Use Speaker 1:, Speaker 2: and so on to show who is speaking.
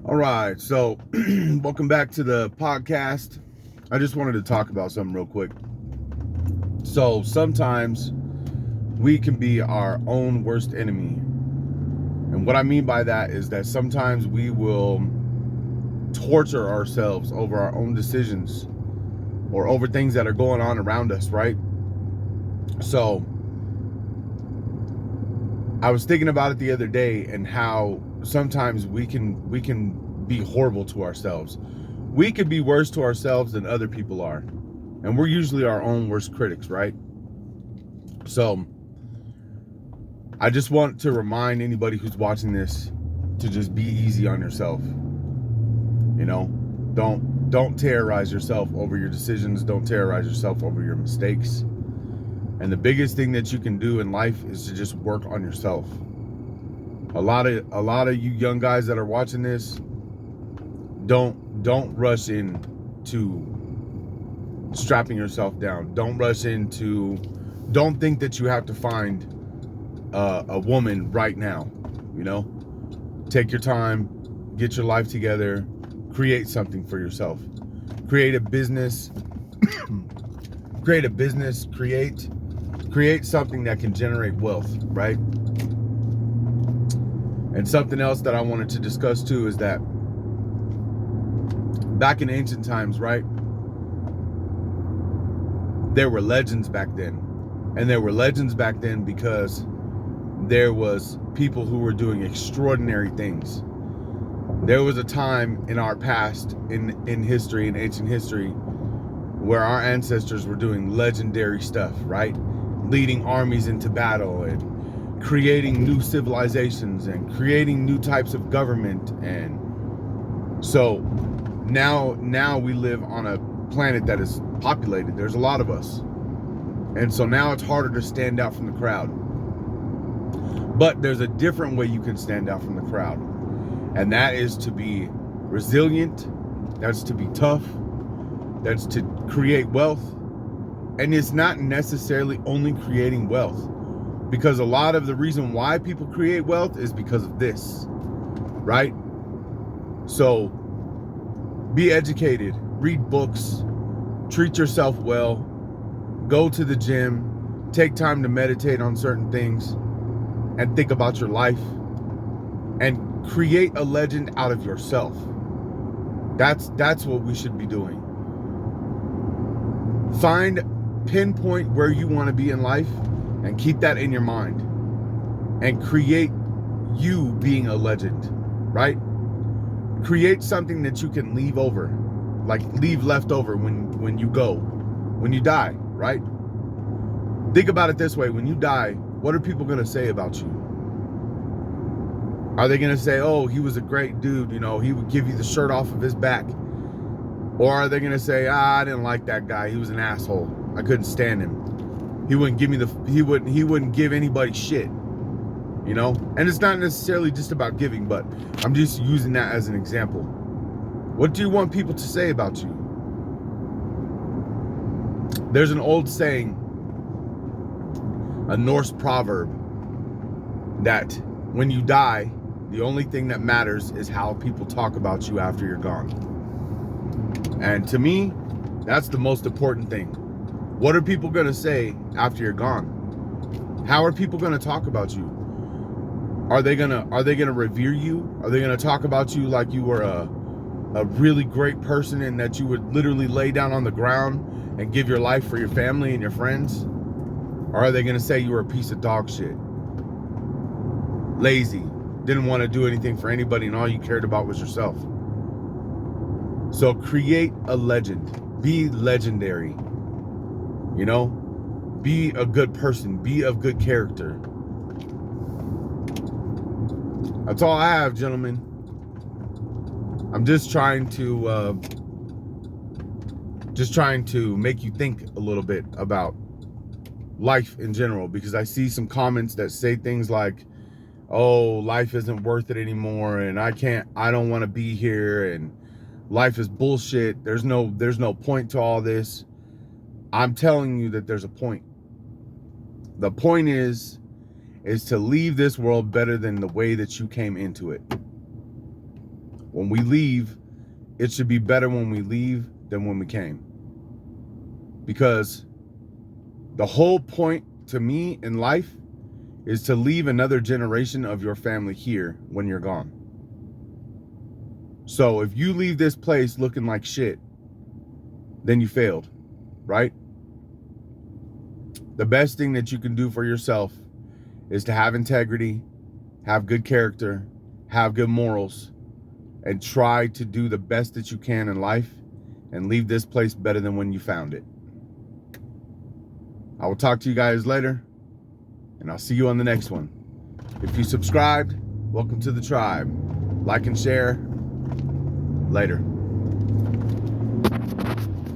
Speaker 1: All right, so welcome back to the podcast. I just wanted to talk about something real quick. So sometimes we can be our own worst enemy. And what I mean by that is that sometimes we will torture ourselves over our own decisions or over things that are going on around us, right? So I was thinking about it the other day and how sometimes we can be horrible to ourselves. We could be worse to ourselves than other people are. And we're usually our own worst critics, right? So I just want to remind anybody who's watching this to just be easy on yourself. You know, don't terrorize yourself over your decisions. Don't terrorize yourself over your mistakes. And the biggest thing that you can do in life is to just work on yourself. A lot of you young guys that are watching this, don't rush in to strapping yourself down. Don't think that you have to find a woman right now. You know, take your time, get your life together, create something for yourself, create a business, create something that can generate wealth, right? And something else that I wanted to discuss too is that back in ancient times, right, there were legends back then. And there were legends back then because there was people who were doing extraordinary things. There was a time in our past, in history, in ancient history, where our ancestors were doing legendary stuff, right? Leading armies into battle and creating new civilizations and creating new types of government. And so now we live on a planet that is populated. There's a lot of us. And so now it's harder to stand out from the crowd. But there's a different way you can stand out from the crowd. And that is to be resilient. That's to be tough. That's to create wealth. And it's not necessarily only creating wealth. Because a lot of the reason why people create wealth is because of this. Right? So be educated. Read books. Treat yourself well. Go to the gym. Take time to meditate on certain things. And think about your life. And create a legend out of yourself. That's what we should be doing. Pinpoint where you want to be in life and keep that in your mind. And create you being a legend, right? Create something that you can leave over, like leave left over when you die, right? Think about it this way: when you die, what are people going to say about you? Are they going to say, oh, he was a great dude, you know, he would give you the shirt off of his back? Or are they going to say, I didn't like that guy, he was an asshole, I couldn't stand him, he wouldn't give anybody shit, you know? And it's not necessarily just about giving, but I'm just using that as an example. What do you want people to say about you? There's an old saying, a Norse proverb, that when you die, the only thing that matters is how people talk about you after you're gone. And to me, that's the most important thing. What are people going to say after you're gone? How are people going to talk about you? Are they going to revere you? Are they going to talk about you like you were a really great person and that you would literally lay down on the ground and give your life for your family and your friends? Or are they going to say you were a piece of dog shit? Lazy, didn't want to do anything for anybody, and all you cared about was yourself. So create a legend. Be legendary. You know? Be a good person. Be of good character. That's all I have, gentlemen. I'm just trying to make you think a little bit about life in general, because I see some comments that say things like, oh, life isn't worth it anymore, and I don't want to be here, and life is bullshit. There's no point to all this. I'm telling you that there's a point. The point is to leave this world better than the way that you came into it. When we leave, it should be better when we leave than when we came. Because the whole point to me in life is to leave another generation of your family here when you're gone. So if you leave this place looking like shit, then you failed, right? The best thing that you can do for yourself is to have integrity, have good character, have good morals, and try to do the best that you can in life and leave this place better than when you found it. I will talk to you guys later, and I'll see you on the next one. If you subscribed, welcome to the tribe. Like and share. Later.